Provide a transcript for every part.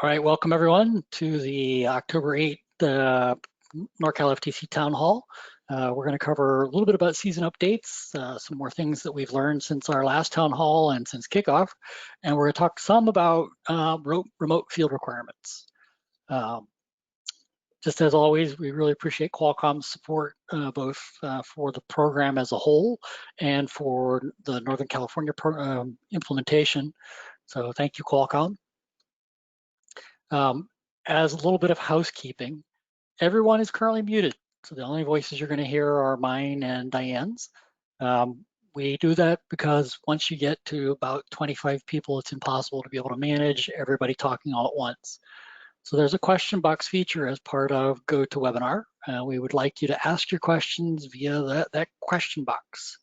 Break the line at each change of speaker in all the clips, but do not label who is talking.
All right, welcome everyone to the October 8th NorCal FTC Town Hall. We're going to cover a little bit about season updates, some more things that we've learned since our last town hall and since kickoff, and we're going to talk some about remote field requirements. Just as always, we really appreciate Qualcomm's support both for the program as a whole and for the Northern California implementation. So thank you, Qualcomm. As a little bit of housekeeping, everyone is currently muted. So the only voices you're going to hear are mine and Diane's. We do that because once you get to about 25 people, it's impossible to be able to manage everybody talking all at once. So there's a question box feature as part of GoToWebinar. We would like you to ask your questions via that question box.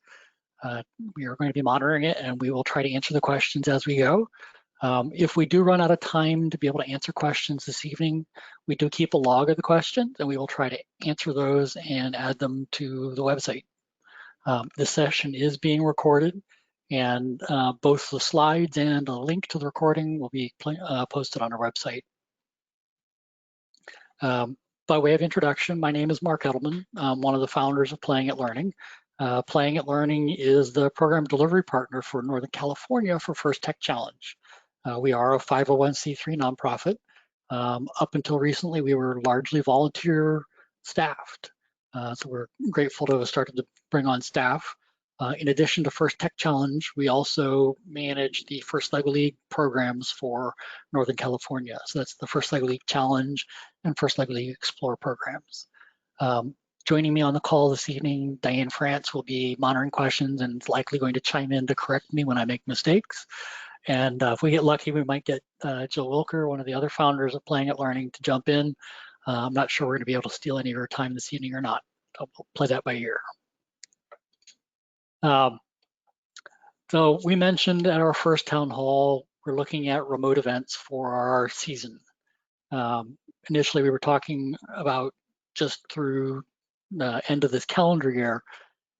We are going to be monitoring it and we will try to answer the questions as we go. If we do run out of time to be able to answer questions this evening, we do keep a log of the questions and we will try to answer those and add them to the website. This session is being recorded and both the slides and a link to the recording will be posted on our website. By way of introduction, my name is Mark Edelman. I'm one of the founders of Playing at Learning. Playing at Learning is the program delivery partner for Northern California for First Tech Challenge. We are a 501c3 nonprofit. Up until recently, we were largely volunteer staffed. So we're grateful to have started to bring on staff. In addition to First Tech Challenge, we also manage the First LEGO League programs for Northern California. So that's the First LEGO League Challenge and First LEGO League Explore programs. Joining me on the call this evening, Diane France will be monitoring questions and is likely going to chime in to correct me when I make mistakes. And if we get lucky, we might get Jill Wilker, one of the other founders of Playing at Learning, to jump in. I'm not sure we're going to be able to steal any of her time this evening or not. I'll play that by ear. So we mentioned at our first town hall, we're looking at remote events for our season. Initially, we were talking about just through the end of this calendar year.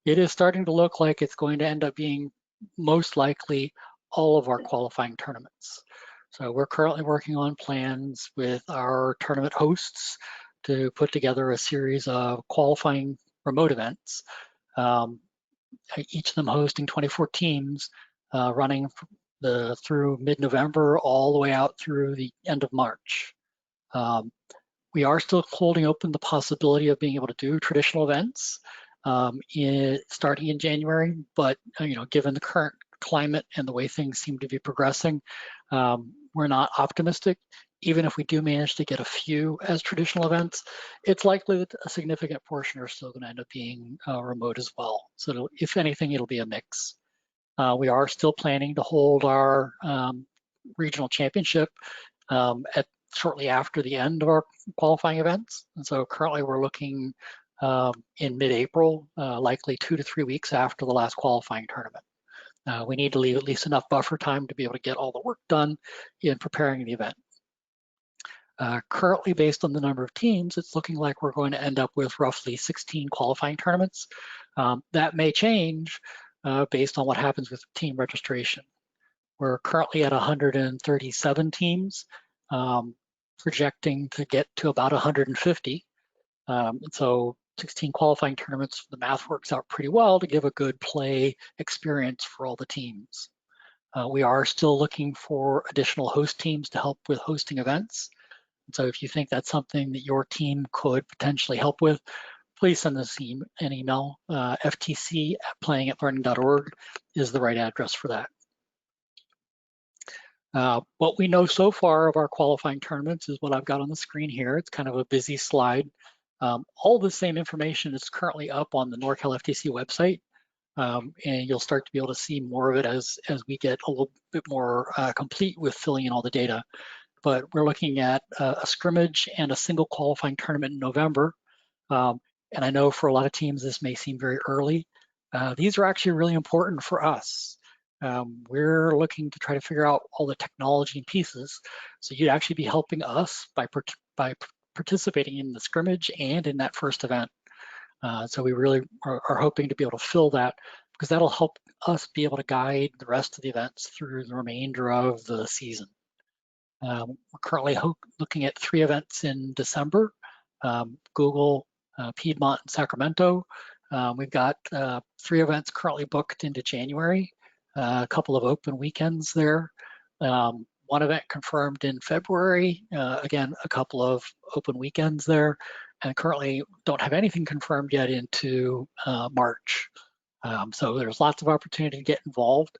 It is starting to look like it's going to end up being most likely all of our qualifying tournaments. So we're currently working on plans with our tournament hosts to put together a series of qualifying remote events, each of them hosting 24 teams, running through mid-November all the way out through the end of March. We are still holding open the possibility of being able to do traditional events starting in January, but given the current climate and the way things seem to be progressing, we're not optimistic. Even if we do manage to get a few as traditional events, it's likely that a significant portion are still going to end up being remote as well. So if anything, it'll be a mix. We are still planning to hold our regional championship shortly after the end of our qualifying events. And so currently we're looking in mid-April, likely 2 to 3 weeks after the last qualifying tournament. We need to leave at least enough buffer time to be able to get all the work done in preparing the event. Currently, based on the number of teams, it's looking like we're going to end up with roughly 16 qualifying tournaments. That may change based on what happens with team registration. We're currently at 137 teams, projecting to get to about 150. So 16 qualifying tournaments, the math works out pretty well to give a good play experience for all the teams. We are still looking for additional host teams to help with hosting events. So if you think that's something that your team could potentially help with, please send us an email. FTC@playingatlearning.org is the right address for that. What we know so far of our qualifying tournaments is what I've got on the screen here. It's kind of a busy slide. All the same information is currently up on the NorCal FTC website, and you'll start to be able to see more of it as we get a little bit more complete with filling in all the data. But we're looking at a scrimmage and a single qualifying tournament in November. And I know for a lot of teams, this may seem very early. These are actually really important for us. We're looking to try to figure out all the technology and pieces. So you'd actually be helping us by participating in the scrimmage and in that first event. So we really are hoping to be able to fill that because that'll help us be able to guide the rest of the events through the remainder of the season. We're currently looking at 3 events in December, Google, Piedmont, and Sacramento. We've got 3 events currently booked into January, a couple of open weekends there. 1 event confirmed in February, again, a couple of open weekends there, and currently don't have anything confirmed yet into March. So there's lots of opportunity to get involved.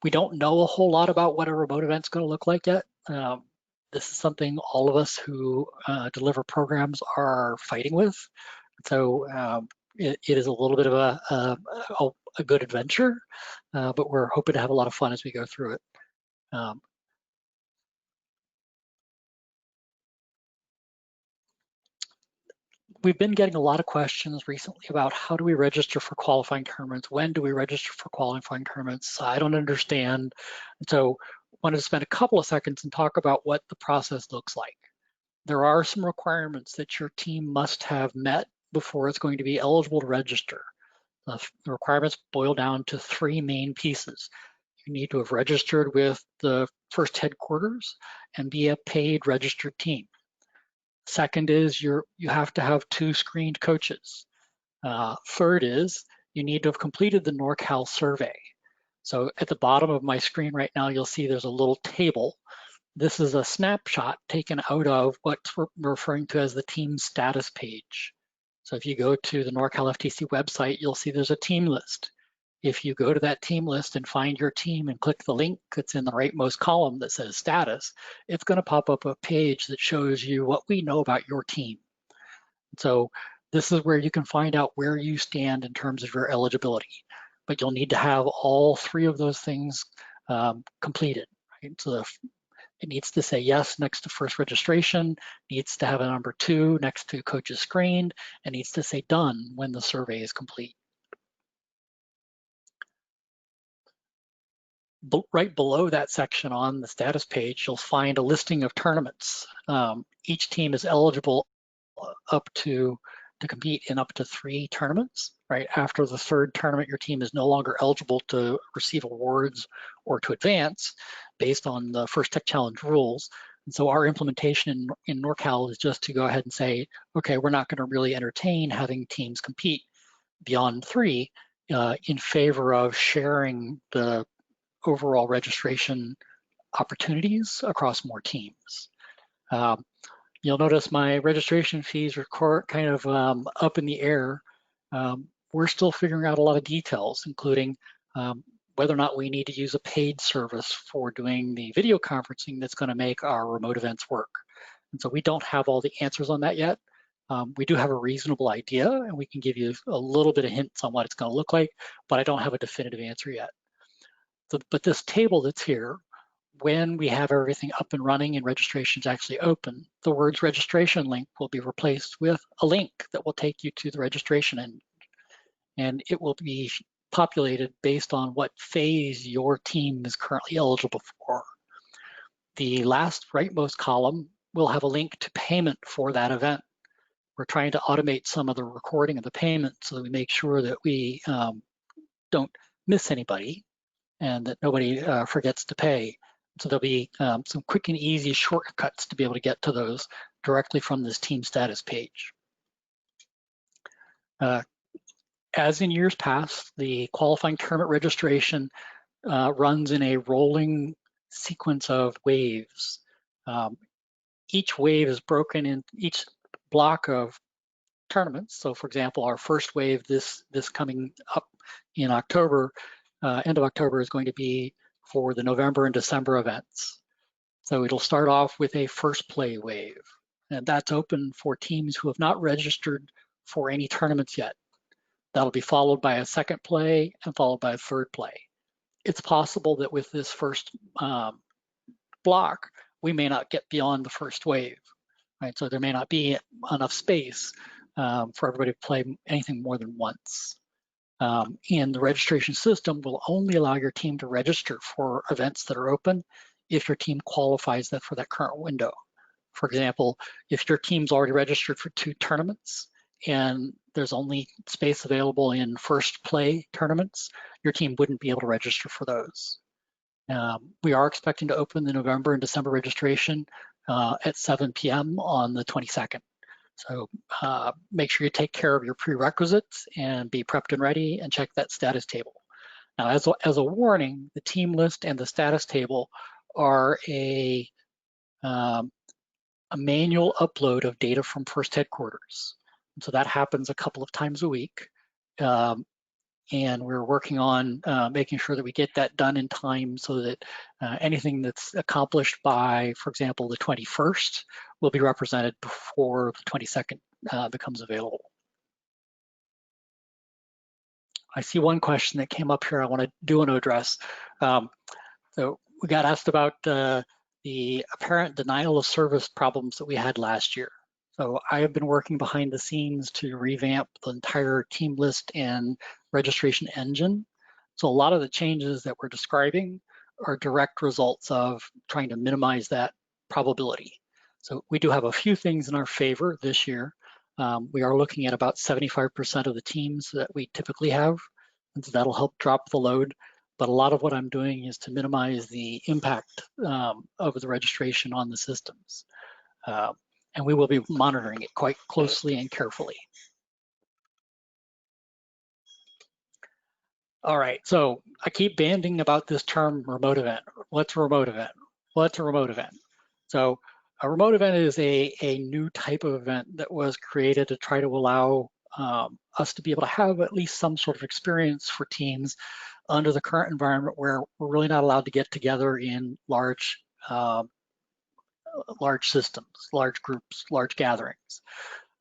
We don't know a whole lot about what a remote event's going to look like yet. This is something all of us who deliver programs are fighting with. So it is a little bit of a good adventure, but we're hoping to have a lot of fun as we go through it. We've been getting a lot of questions recently about how do we register for qualifying tournaments? When do we register for qualifying tournaments? I don't understand. So I wanted to spend a couple of seconds and talk about what the process looks like. There are some requirements that your team must have met before it's going to be eligible to register. The requirements boil down to 3 main pieces. You need to have registered with the first headquarters and be a paid registered team. Second is you have to have 2 screened coaches. Third is you need to have completed the NorCal survey. So at the bottom of my screen right now, you'll see there's a little table. This is a snapshot taken out of what we're referring to as the team status page. So if you go to the NorCal FTC website, you'll see there's a team list. If you go to that team list and find your team and click the link that's in the rightmost column that says status, it's going to pop up a page that shows you what we know about your team. So this is where you can find out where you stand in terms of your eligibility. But you'll need to have all 3 of those things completed. Right? So it needs to say yes next to first registration, needs to have a number 2 next to coaches screened, and needs to say done when the survey is complete. Right below that section on the status page, you'll find a listing of tournaments. Each team is eligible to compete in up to 3 tournaments. Right after the 3rd tournament, your team is no longer eligible to receive awards or to advance based on the First Tech Challenge rules. And so our implementation in NorCal is just to go ahead and say, okay, we're not going to really entertain having teams compete beyond 3 in favor of sharing the overall registration opportunities across more teams. You'll notice my registration fees are kind of up in the air. We're still figuring out a lot of details, including whether or not we need to use a paid service for doing the video conferencing that's going to make our remote events work. And so we don't have all the answers on that yet. We do have a reasonable idea, and we can give you a little bit of hints on what it's going to look like, but I don't have a definitive answer yet. But this table that's here, when we have everything up and running and registration's actually open, the words registration link will be replaced with a link that will take you to the registration end. And it will be populated based on what phase your team is currently eligible for. The last rightmost column will have a link to payment for that event. We're trying to automate some of the recording of the payment so that we make sure that we don't miss anybody and that nobody forgets to pay. So there'll be some quick and easy shortcuts to be able to get to those directly from this team status page. As in years past, the qualifying tournament registration runs in a rolling sequence of waves. Each wave is broken in each block of tournaments. So for example, our first wave this coming up in October, end of October, is going to be for the November and December events. So it'll start off with a first play wave, and that's open for teams who have not registered for any tournaments yet. That'll be followed by a second play and followed by a third play. It's possible that with this first block, we may not get beyond the first wave, right? So there may not be enough space for everybody to play anything more than once. And the registration system will only allow your team to register for events that are open if your team qualifies that for that current window. For example, if your team's already registered for 2 tournaments and there's only space available in first play tournaments, your team wouldn't be able to register for those. We are expecting to open the November and December registration at 7 p.m. on the 22nd. So make sure you take care of your prerequisites and be prepped and ready and check that status table. Now, as a warning, the team list and the status table are a manual upload of data from first headquarters. And so that happens a couple of times a week. And we're working on making sure that we get that done in time so that anything that's accomplished by, for example, the 21st will be represented before the 22nd becomes available. I see one question that came up here I want to address. So we got asked about the apparent denial of service problems that we had last year. So I have been working behind the scenes to revamp the entire team list and registration engine. So a lot of the changes that we're describing are direct results of trying to minimize that probability. So we do have a few things in our favor this year. We are looking at about 75% of the teams that we typically have, and so that'll help drop the load. But a lot of what I'm doing is to minimize the impact of the registration on the systems. And we will be monitoring it quite closely and carefully. All right, so I keep banding about this term remote event. What's a remote event? What's a remote event? So a remote event is a new type of event that was created to try to allow us to be able to have at least some sort of experience for teams under the current environment where we're really not allowed to get together in large systems, large groups, large gatherings.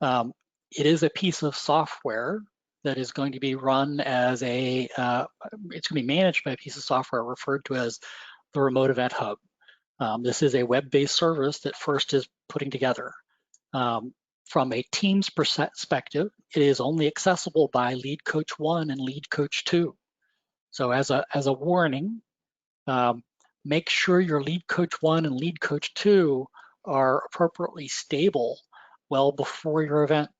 It is a piece of software that is going to be run as it's going to be managed by a piece of software referred to as the Remote Event Hub. This is a web-based service that FIRST is putting together. From a Teams perspective, it is only accessible by Lead Coach 1 and Lead Coach 2. So as a warning, make sure your Lead Coach 1 and Lead Coach 2 are appropriately stable well before your event.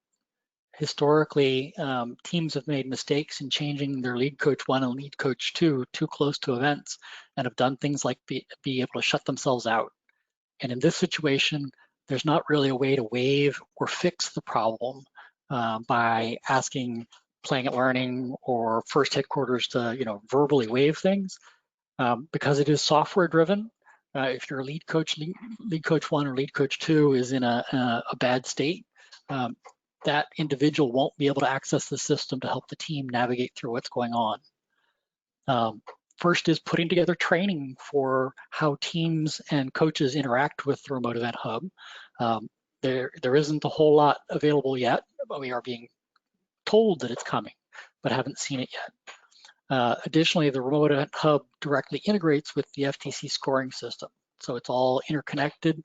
Historically, teams have made mistakes in changing their Lead Coach 1 and Lead Coach 2 too close to events and have done things like be able to shut themselves out. And in this situation, there's not really a way to waive or fix the problem by asking Playing at Learning or First Headquarters to verbally waive things. Because it is software driven, if your Lead Coach 1 or Lead Coach 2 is in a bad state, that individual won't be able to access the system to help the team navigate through what's going on. First is putting together training for how teams and coaches interact with the Remote Event Hub. There isn't a whole lot available yet, but we are being told that it's coming, but haven't seen it yet. Additionally, the Remote Event Hub directly integrates with the FTC scoring system. So it's all interconnected.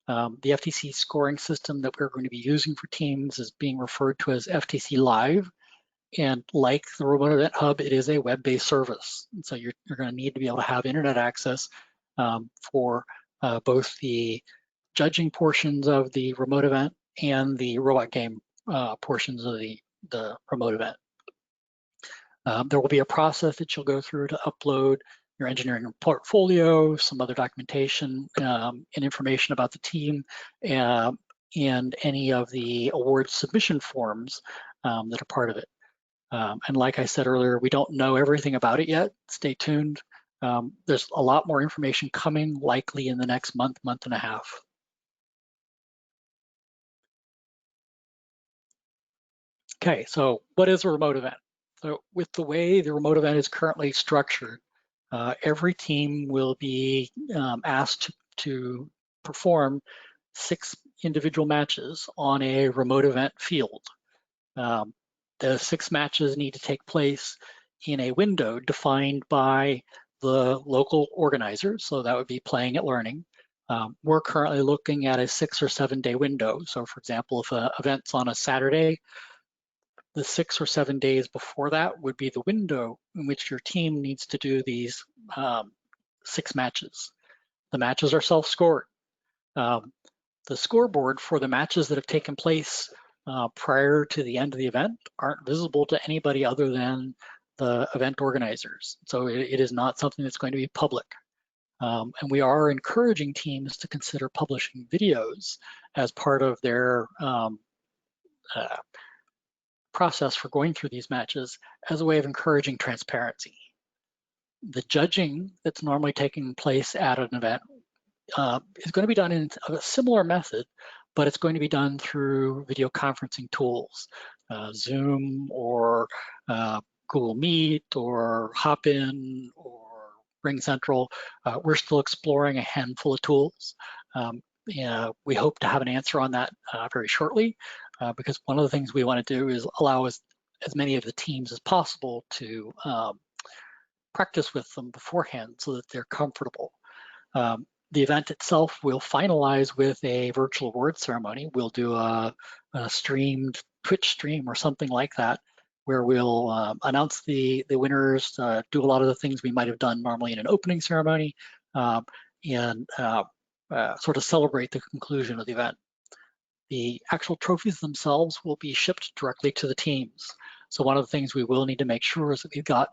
The FTC scoring system that we're going to be using for Teams is being referred to as FTC Live. And like the Remote Event Hub, it is a web-based service. And so you're going to need to be able to have internet access for both the judging portions of the remote event and the robot game portions of the remote event. There will be a process that you'll go through to upload your engineering portfolio, some other documentation and information about the team, and any of the award submission forms that are part of it. And like I said earlier, we don't know everything about it yet. Stay tuned. There's a lot more information coming, likely in the next month and a half. Okay, so what is a remote event? So with the way the remote event is currently structured, every team will be asked to perform 6 individual matches on a remote event field. The 6 matches need to take place in a window defined by the local organizers, so that would be Playing at Learning. We're currently looking at a 6 or 7 day window. So for example, if an event's on a Saturday, the 6 or 7 days before that would be the window in which your team needs to do these 6 matches. The matches are self-scored. The scoreboard for the matches that have taken place prior to the end of the event aren't visible to anybody other than the event organizers. So it is not something that's going to be public. And we are encouraging teams to consider publishing videos as part of their process for going through these matches as a way of encouraging transparency. The judging that's normally taking place at an event is going to be done in a similar method, but it's going to be done through video conferencing tools, Zoom or Google Meet or Hopin or RingCentral. We're still exploring a handful of tools. We hope to have an answer on that very shortly, because one of the things we want to do is allow as many of the teams as possible to practice with them beforehand so that they're comfortable. The event itself will finalize with a virtual award ceremony. We'll do a streamed Twitch stream or something like that, where we'll announce the winners, do a lot of the things we might have done normally in an opening ceremony, and sort of celebrate the conclusion of the event. The actual trophies themselves will be shipped directly to the teams. So one of the things we will need to make sure is that we've got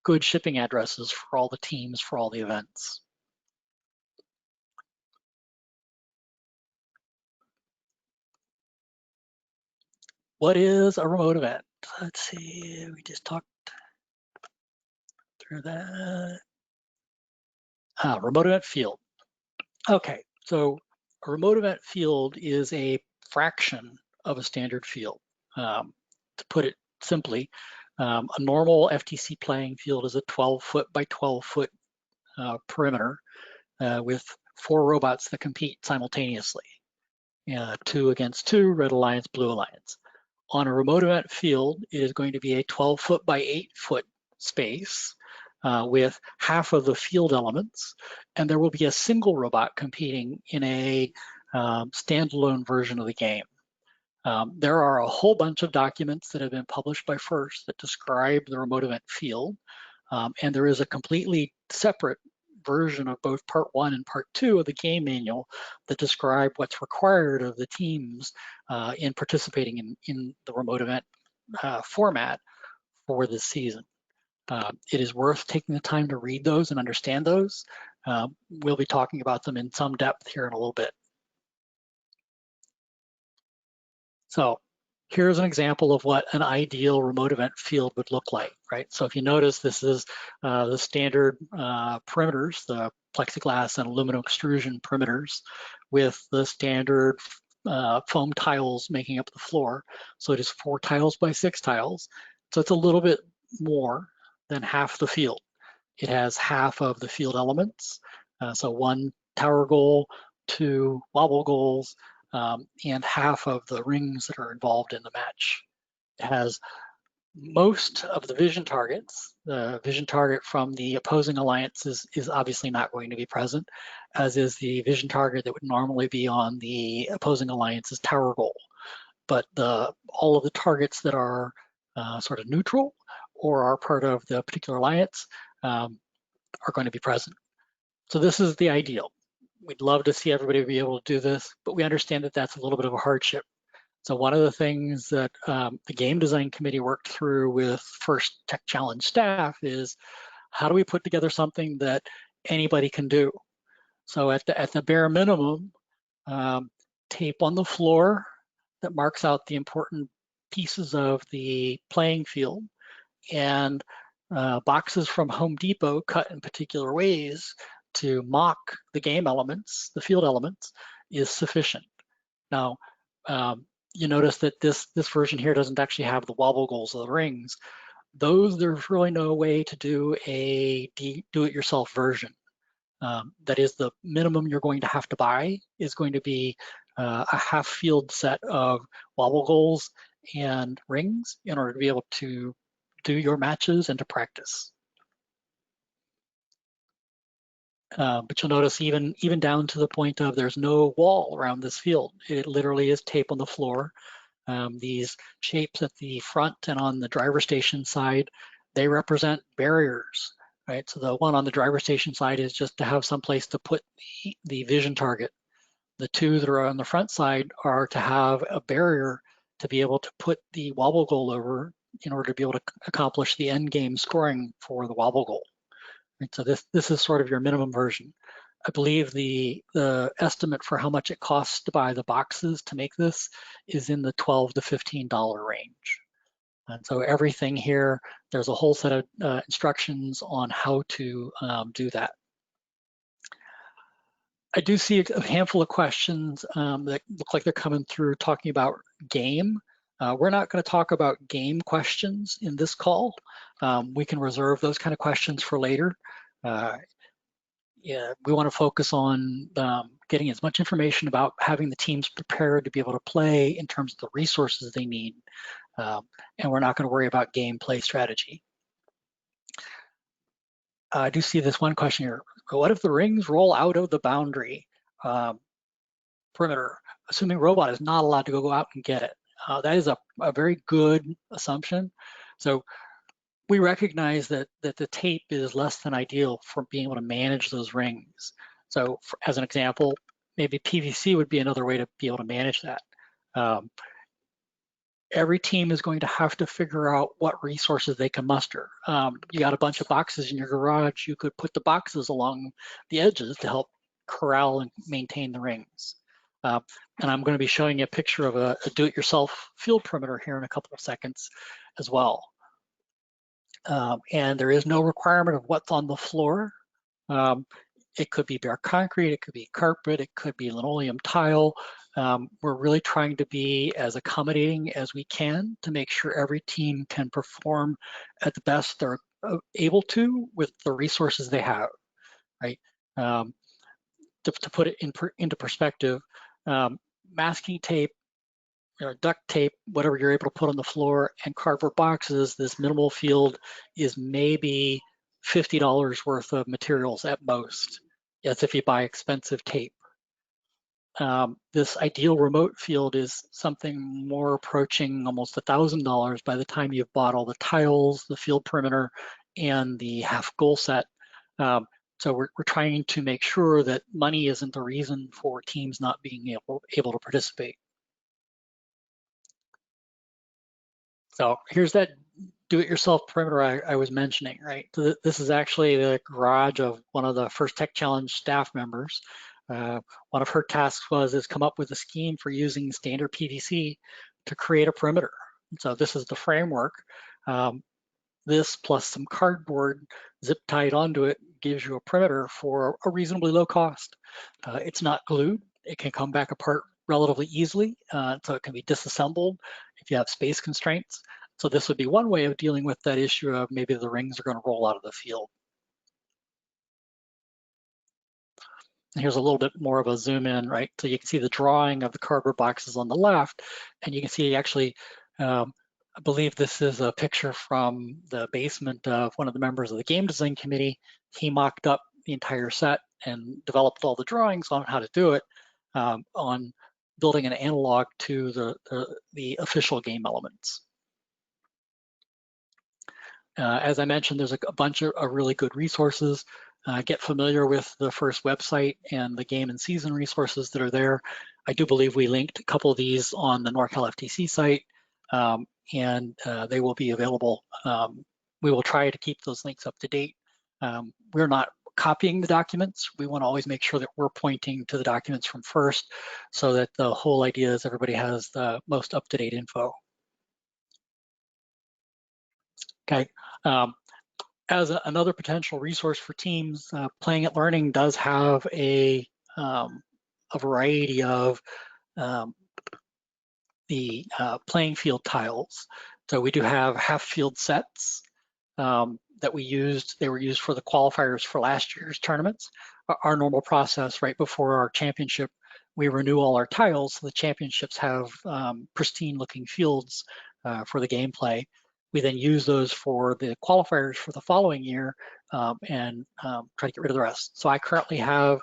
good shipping addresses for all the teams for all the events. What is a remote event? Let's see, we just talked through that. Remote event field. Okay, so a remote event field is a fraction of a standard field. To put it simply, a normal FTC playing field is a 12-foot by 12-foot perimeter with 4 robots that compete simultaneously. 2 against 2, red alliance, blue alliance. On a remote event field, it is going to be a 12-foot by 8-foot space with half of the field elements, and there will be a single robot competing in a standalone version of the game. There are a whole bunch of documents that have been published by FIRST that describe the remote event field, and there is a completely separate version of both Part 1 and Part 2 of the game manual that describe what's required of the teams in participating in the remote event format for this season. It is worth taking the time to read those and understand those. We'll be talking about them in some depth here in a little bit. So here's an example of what an ideal remote event field would look like, right? So if you notice, this is the standard perimeters, the plexiglass and aluminum extrusion perimeters with the standard foam tiles making up the floor. So it is 4 tiles by 6 tiles. So it's a little bit more than half the field. It has half of the field elements. So 1 tower goal, 2 wobble goals, and half of the rings that are involved in the match. It has most of the vision targets. The vision target from the opposing alliance is obviously not going to be present, as is the vision target that would normally be on the opposing alliance's tower goal. But all of the targets that are sort of neutral or are part of the particular alliance are going to be present. So this is the ideal. We'd love to see everybody be able to do this, but we understand that that's a little bit of a hardship. So one of the things that the game design committee worked through with FIRST Tech Challenge staff is, how do we put together something that anybody can do? So at the bare minimum, tape on the floor that marks out the important pieces of the playing field, and boxes from Home Depot cut in particular ways to mock the game elements, the field elements, is sufficient. Now, you notice that this version here doesn't actually have the wobble goals of the rings. There's really no way to do a do-it-yourself version. That is, the minimum you're going to have to buy is going to be a half field set of wobble goals and rings in order to be able to do your matches and to practice. But you'll notice even down to the point of there's no wall around this field. It literally is tape on the floor. These shapes at the front and on the driver station side, they represent barriers, right? So the one on the driver station side is just to have some place to put the vision target. The 2 that are on the front side are to have a barrier to be able to put the wobble goal over in order to be able to accomplish the end game scoring for the wobble goal. So this is sort of your minimum version. I believe the estimate for how much it costs to buy the boxes to make this is in the $12 to $15 range. And so everything here, there's a whole set of instructions on how to do that. I do see a handful of questions that look like they're coming through talking about game. We're not going to talk about game questions in this call. We can reserve those kind of questions for later. Yeah, we want to focus on getting as much information about having the teams prepared to be able to play in terms of the resources they need. And we're not going to worry about gameplay strategy. I do see this one question here. What if the rings roll out of the boundary perimeter, assuming robot is not allowed to go out and get it? That is a very good assumption. So we recognize that the tape is less than ideal for being able to manage those rings. So as an example, maybe PVC would be another way to be able to manage that. Every team is going to have to figure out what resources they can muster. You got a bunch of boxes in your garage, you could put the boxes along the edges to help corral and maintain the rings. And I'm going to be showing you a picture of a do-it-yourself field perimeter here in a couple of seconds as well. And there is no requirement of what's on the floor. It could be bare concrete, it could be carpet, it could be linoleum tile. We're really trying to be as accommodating as we can to make sure every team can perform at the best they're able to with the resources they have, right? To put it into perspective, masking tape, duct tape, whatever you're able to put on the floor, and cardboard boxes, this minimal field is maybe $50 worth of materials at most. That's if you buy expensive tape. This ideal remote field is something more approaching almost $1,000 by the time you've bought all the tiles, the field perimeter, and the half goal set. So we're trying to make sure that money isn't the reason for teams not being able to participate. So here's that do-it-yourself perimeter I was mentioning, right? So this is actually the garage of one of the First Tech Challenge staff members. One of her tasks was come up with a scheme for using standard PVC to create a perimeter. So this is the framework. This plus some cardboard zip tied onto it gives you a perimeter for a reasonably low cost. It's not glued. It can come back apart relatively easily, so it can be disassembled if you have space constraints. So this would be one way of dealing with that issue of maybe the rings are going to roll out of the field. Here's a little bit more of a zoom in, right? So you can see the drawing of the cardboard boxes on the left, and you can see actually, I believe this is a picture from the basement of one of the members of the game design committee. He mocked up the entire set and developed all the drawings on how to do it on building an analog to the official game elements. As I mentioned, there's a bunch of really good resources. Get familiar with the FIRST website and the game and season resources that are there. I do believe we linked a couple of these on the NorCal FTC site, and they will be available. We will try to keep those links up to date. We're not copying the documents. We want to always make sure that we're pointing to the documents from FIRST so that the whole idea is everybody has the most up-to-date info. Okay. As another potential resource for teams, Playing at Learning does have a variety of the playing field tiles. So we do have half field sets that we used. They were used for the qualifiers for last year's tournaments. Our normal process right before our championship, we renew all our tiles. So the championships have pristine looking fields for the gameplay. We then use those for the qualifiers for the following year and try to get rid of the rest. So I currently have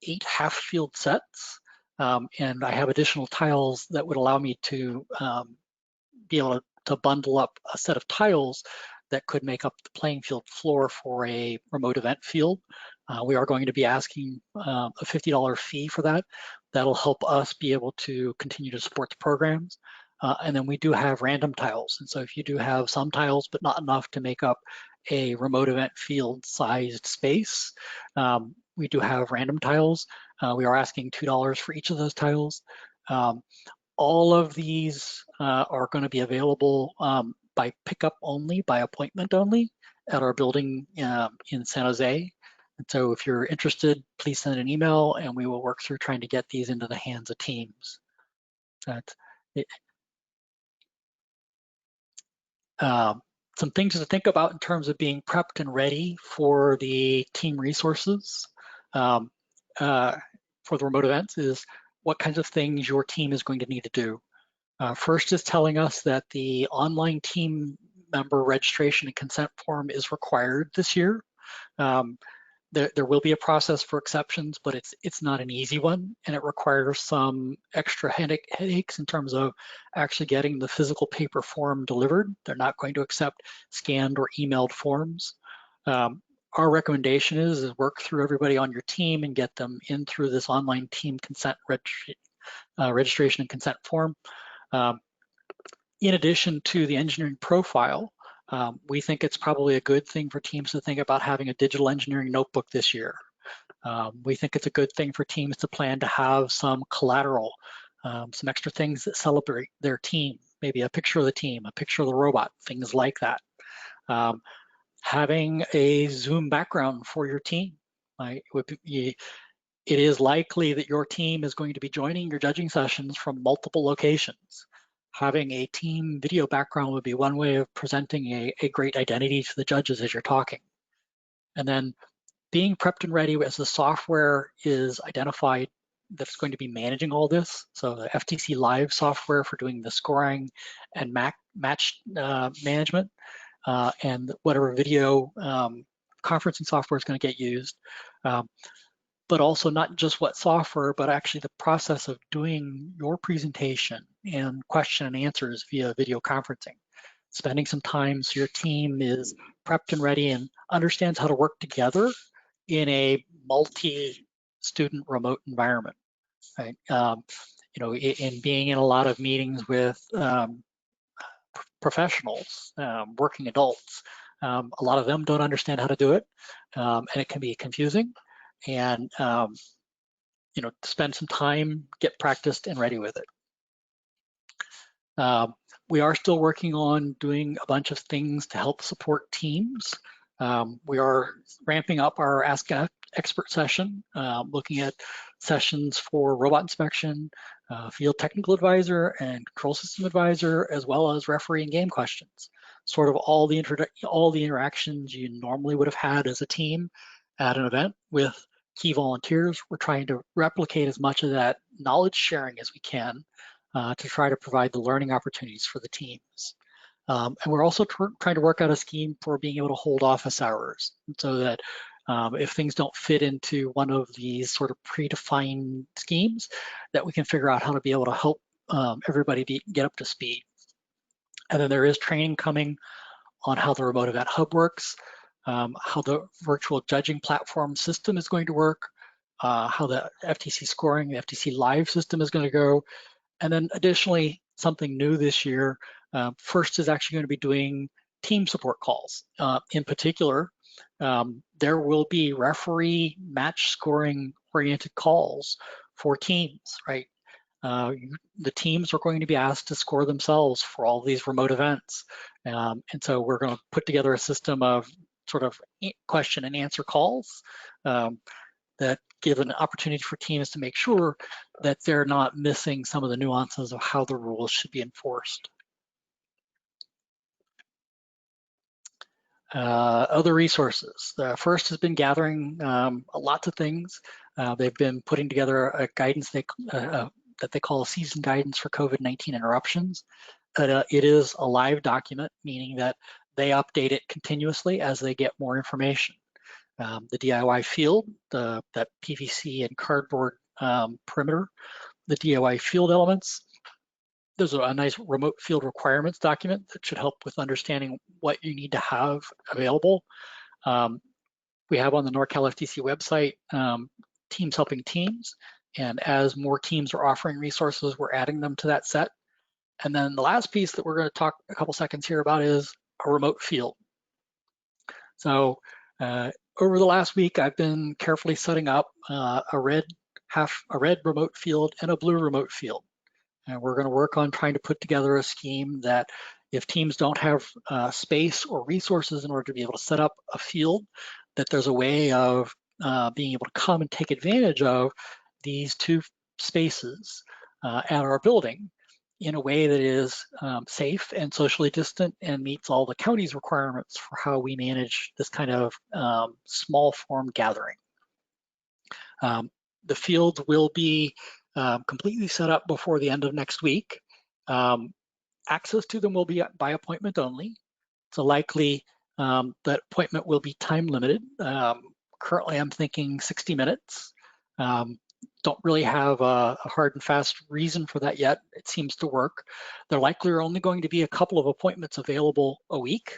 8 half field sets, and I have additional tiles that would allow me to be able to bundle up a set of tiles that could make up the playing field floor for a remote event field. We are going to be asking a $50 fee for that. That'll help us be able to continue to support the programs. And then we do have random tiles. And so if you do have some tiles, but not enough to make up a remote event field sized space, we do have random tiles. We are asking $2 for each of those tiles. All of these are going to be available by pickup only, by appointment only, at our building in San Jose. And so if you're interested, please send an email and we will work through trying to get these into the hands of teams. Some things to think about in terms of being prepped and ready for the team resources for the remote events is what kinds of things your team is going to need to do. First is telling us that the online team member registration and consent form is required this year. There will be a process for exceptions, but it's not an easy one, and it requires some extra headaches in terms of actually getting the physical paper form delivered. They're not going to accept scanned or emailed forms. Our recommendation is work through everybody on your team and get them in through this online team consent registration and consent form. In addition to the engineering profile, we think it's probably a good thing for teams to think about having a digital engineering notebook this year. We think it's a good thing for teams to plan to have some collateral, some extra things that celebrate their team, maybe a picture of the team, a picture of the robot, things like that. Having a Zoom background for your team. It is likely that your team is going to be joining your judging sessions from multiple locations. Having a team video background would be one way of presenting a great identity to the judges as you're talking. And then being prepped and ready as the software is identified that's going to be managing all this. So the FTC Live software for doing the scoring and match management, and whatever video conferencing software is going to get used. But also not just what software, but actually the process of doing your presentation and question and answers via video conferencing. Spending some time so your team is prepped and ready and understands how to work together in a multi-student remote environment, right? In being in a lot of meetings with professionals, working adults, a lot of them don't understand how to do it, and it can be confusing. And spend some time, get practiced and ready with it. We are still working on doing a bunch of things to help support teams. We are ramping up our Ask an Expert session, looking at sessions for robot inspection, field technical advisor and control system advisor, as well as referee and game questions. Sort of all the interactions you normally would have had as a team at an event with key volunteers. We're trying to replicate as much of that knowledge sharing as we can to try to provide the learning opportunities for the teams. And we're also trying to work out a scheme for being able to hold office hours so that if things don't fit into one of these sort of predefined schemes, that we can figure out how to be able to help everybody get up to speed. And then there is training coming on how the Remote Event Hub works, how the virtual judging platform system is going to work, how the FTC scoring, the FTC Live system is going to go. And then additionally, something new this year, first is actually going to be doing team support calls. In particular, there will be referee match scoring oriented calls for teams, right? The teams are going to be asked to score themselves for all these remote events. And so we're going to put together a system of sort of question and answer calls that give an opportunity for teams to make sure that they're not missing some of the nuances of how the rules should be enforced. Other resources. The first has been gathering lots of things. They've been putting together a guidance that they call a season guidance for COVID-19 interruptions. It is a live document, meaning that they update it continuously as they get more information. The DIY field, that PVC and cardboard perimeter, the DIY field elements. There's a nice remote field requirements document that should help with understanding what you need to have available. We have on the NorCal FTC website, Teams Helping Teams. And as more teams are offering resources, we're adding them to that set. And then the last piece that we're going to talk a couple seconds here about is a remote field. So over the last week, I've been carefully setting up a red remote field and a blue remote field. And we're going to work on trying to put together a scheme that if teams don't have space or resources in order to be able to set up a field, that there's a way of being able to come and take advantage of these two spaces at our building in a way that is safe and socially distant and meets all the county's requirements for how we manage this kind of small form gathering. The fields will be completely set up before the end of next week. Access to them will be by appointment only. So likely that appointment will be time limited. Currently, I'm thinking 60 minutes. Don't really have a hard and fast reason for that yet. It seems to work. There likely are only going to be a couple of appointments available a week.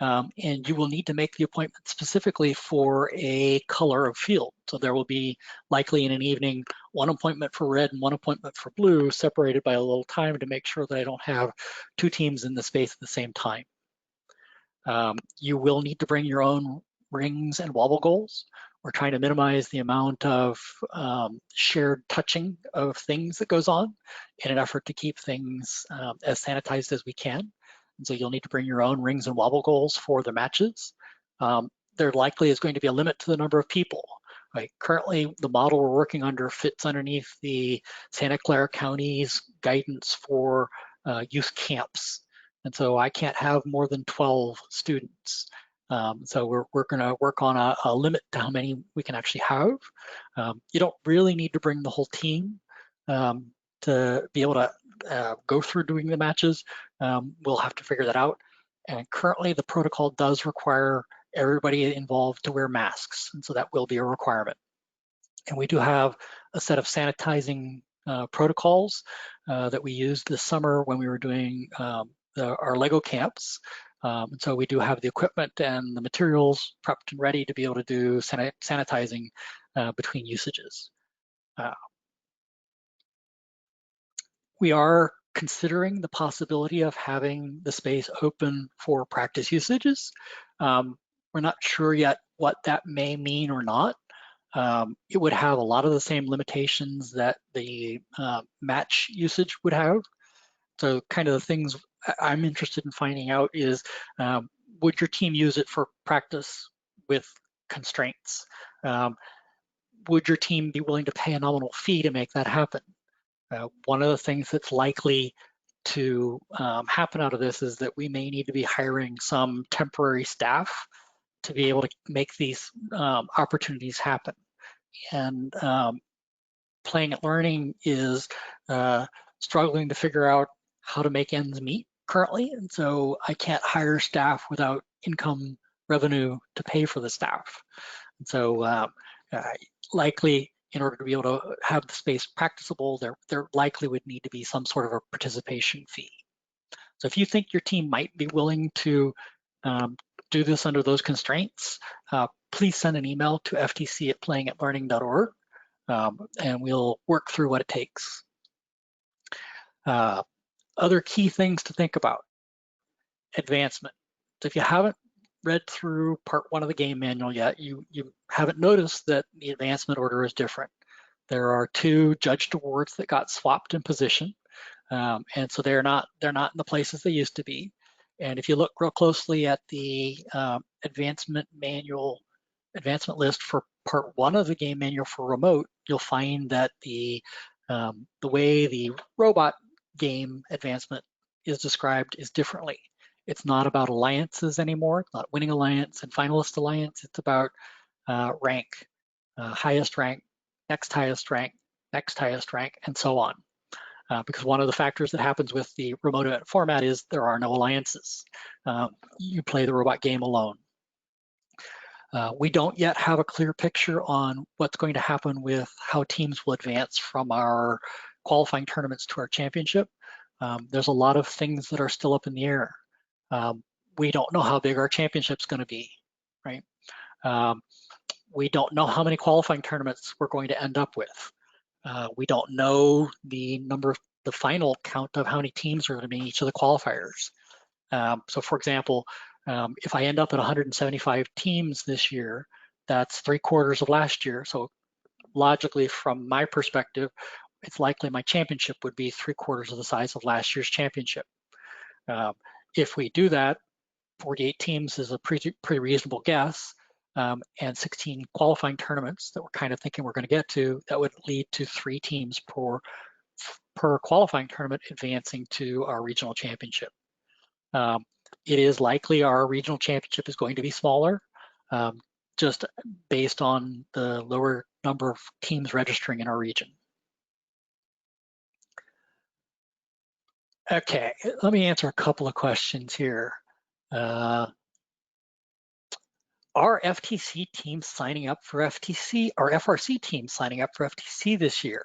And you will need to make the appointment specifically for a color of field. So there will be likely in an evening, one appointment for red and one appointment for blue, separated by a little time to make sure that I don't have two teams in the space at the same time. You will need to bring your own rings and wobble goals. We're trying to minimize the amount of shared touching of things that goes on in an effort to keep things as sanitized as we can. And so you'll need to bring your own rings and wobble goals for the matches. There likely is going to be a limit to the number of people. Right? Currently, the model we're working under fits underneath the Santa Clara County's guidance for youth camps. And so I can't have more than 12 students. So we're going to work on a limit to how many we can actually have. You don't really need to bring the whole team to be able to go through doing the matches. We'll have to figure that out. And currently the protocol does require everybody involved to wear masks. And so that will be a requirement. And we do have a set of sanitizing protocols that we used this summer when we were doing our Lego camps. And so we do have the equipment and the materials prepped and ready to be able to do sanitizing between usages. We are considering the possibility of having the space open for practice usages. We're not sure yet what that may mean or not. It would have a lot of the same limitations that the match usage would have. So kind of the things I'm interested in finding out is, would your team use it for practice with constraints? Would your team be willing to pay a nominal fee to make that happen? One of the things that's likely to happen out of this is that we may need to be hiring some temporary staff to be able to make these opportunities happen. And Playing at Learning is struggling to figure out how to make ends meet currently. And so I can't hire staff without income revenue to pay for the staff. And so likely, in order to be able to have the space practicable, there likely would need to be some sort of a participation fee. So if you think your team might be willing to do this under those constraints, please send an email to ftc@playingatlearning.org, and we'll work through what it takes. Other key things to think about: advancement. So if you haven't read through part 1 of the game manual yet, you haven't noticed that the advancement order is different. There are 2 judged awards that got swapped in position, and so they're not in the places they used to be. And if you look real closely at the advancement list for part 1 of the game manual for remote, you'll find that the way the robot game advancement is described is differently. It's not about alliances anymore. It's not winning alliance and finalist alliance. It's about rank, highest rank, next highest rank, and so on. Because one of the factors that happens with the remote event format is there are no alliances. You play the robot game alone. We don't yet have a clear picture on what's going to happen with how teams will advance from our qualifying tournaments to our championship. There's a lot of things that are still up in the air. We don't know how big our championship's going to be, right? We don't know how many qualifying tournaments we're going to end up with. We don't know the final count of how many teams are going to be in each of the qualifiers. So for example, if I end up at 175 teams this year, That's 3/4 of last year. So logically, from my perspective, it's likely my championship would be 3/4 of the size of last year's championship. If we do that, 48 teams is a pretty reasonable guess, and 16 qualifying tournaments that we're kind of thinking we're going to get to, that would lead to 3 teams per qualifying tournament advancing to our regional championship. It is likely our regional championship is going to be smaller, just based on the lower number of teams registering in our region. Okay, let me answer a couple of questions here. Are FTC teams signing up for FTC, or FRC teams signing up for FTC this year?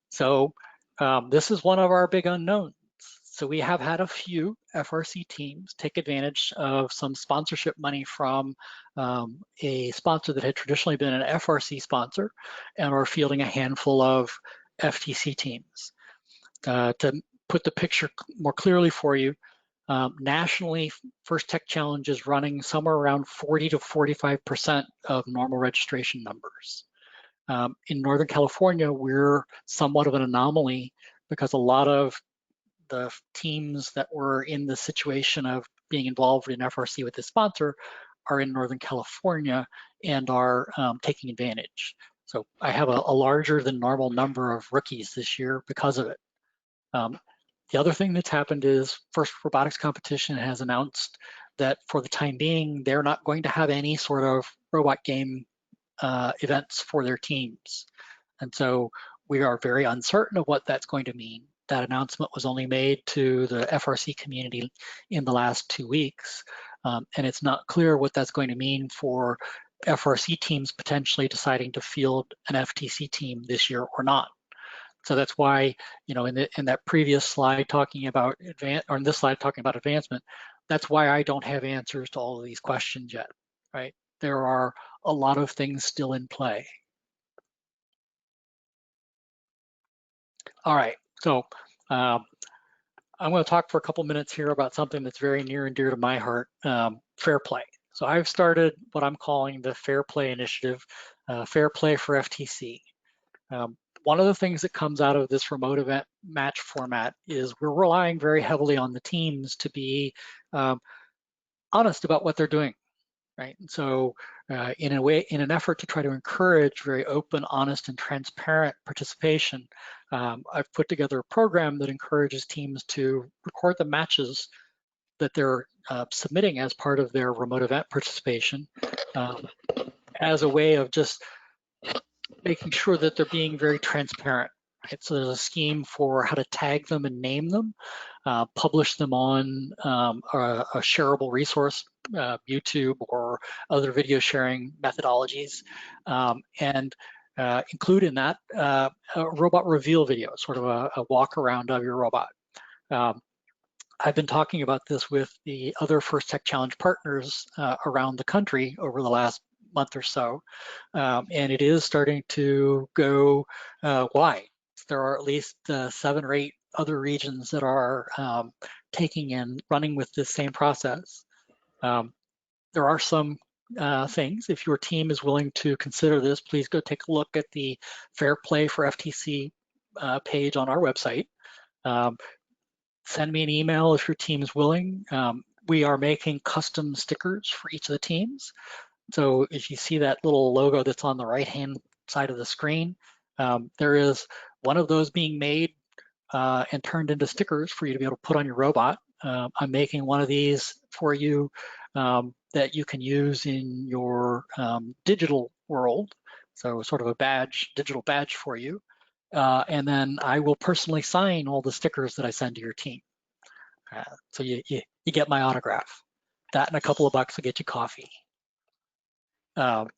So this is one of our big unknowns. So we have had a few FRC teams take advantage of some sponsorship money from a sponsor that had traditionally been an FRC sponsor, and are fielding a handful of FTC teams. To put the picture more clearly for you, nationally, First Tech Challenge is running somewhere around 40 to 45% of normal registration numbers. In Northern California, we're somewhat of an anomaly because a lot of the teams that were in the situation of being involved in FRC with the sponsor are in Northern California and are taking advantage. So I have a larger than normal number of rookies this year because of it. The other thing that's happened is First Robotics Competition has announced that for the time being, they're not going to have any sort of robot game events for their teams. And so we are very uncertain of what that's going to mean. That announcement was only made to the FRC community in the last 2 weeks. And it's not clear what that's going to mean for FRC teams potentially deciding to field an FTC team this year or not. So that's why, you know, in that previous slide talking about in this slide talking about advancement, that's why I don't have answers to all of these questions yet, right? There are a lot of things still in play. All right, so I'm going to talk for a couple minutes here about something that's very near and dear to my heart, fair play. So I've started what I'm calling the Fair Play Initiative, Fair Play for FTC. One of the things that comes out of this remote event match format is we're relying very heavily on the teams to be honest about what they're doing, right? And so in an effort to try to encourage very open, honest, and transparent participation, I've put together a program that encourages teams to record the matches that they're submitting as part of their remote event participation as a way of just making sure that they're being very transparent. Right? So there's a scheme for how to tag them and name them, publish them on a shareable resource, YouTube or other video sharing methodologies, and include in that a robot reveal video, sort of a walk around of your robot. I've been talking about this with the other First Tech Challenge partners around the country over the last month or so, and it is starting to go wide. There are at least 7 or 8 other regions that are taking and running with this same process. There are some things. If your team is willing to consider this, please go take a look at the Fair Play for FTC page on our website. Send me an email if your team is willing. We are making custom stickers for each of the teams. So if you see that little logo that's on the right-hand side of the screen, there is one of those being made and turned into stickers for you to be able to put on your robot. I'm making one of these for you that you can use in your digital world. So sort of a badge, digital badge for you. And then I will personally sign all the stickers that I send to your team. So you get my autograph. That and a couple of bucks will get you coffee.
Don't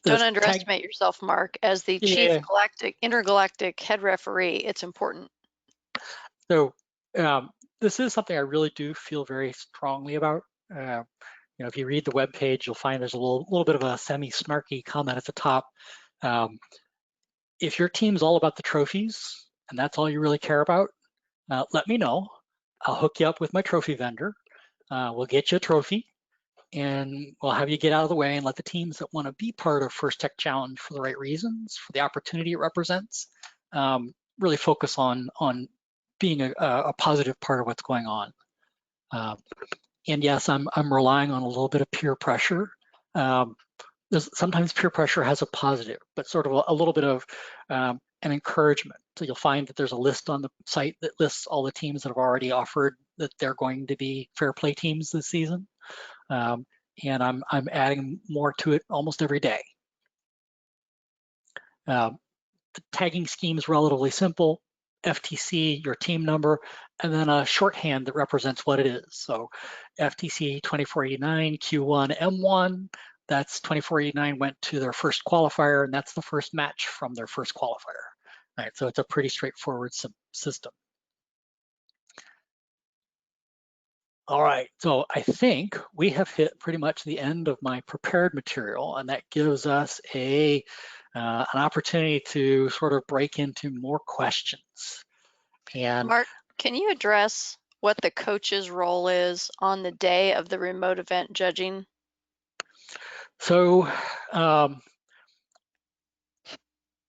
underestimate yourself, Mark. As the chief intergalactic head referee, it's important.
So this is something I really do feel very strongly about. You know, if you read the web page, you'll find there's a little bit of a semi-snarky comment at the top. If your team's all about the trophies and that's all you really care about, let me know. I'll hook you up with my trophy vendor. We'll get you a trophy. and we'll have you get out of the way and let the teams that want to be part of First Tech Challenge for the right reasons, for the opportunity it represents, really focus on being a positive part of what's going on. And yes, I'm relying on a little bit of peer pressure. Sometimes peer pressure has a positive, but sort of a little bit of an encouragement. So you'll find that there's a list on the site that lists all the teams that have already offered that they're going to be fair play teams this season. And I'm adding more to it almost every day. The tagging scheme is relatively simple. FTC, your team number, and then a shorthand that represents what it is. So FTC 2489 Q1 M1, that's 2489 went to their first qualifier, and that's the first match from their first qualifier. All right, so it's a pretty straightforward system. All right, so I think we have hit pretty much the end of my prepared material, and that gives us an opportunity to sort of break into more questions. And
Mark, can you address what the coach's role is on the day of the remote event judging?
So I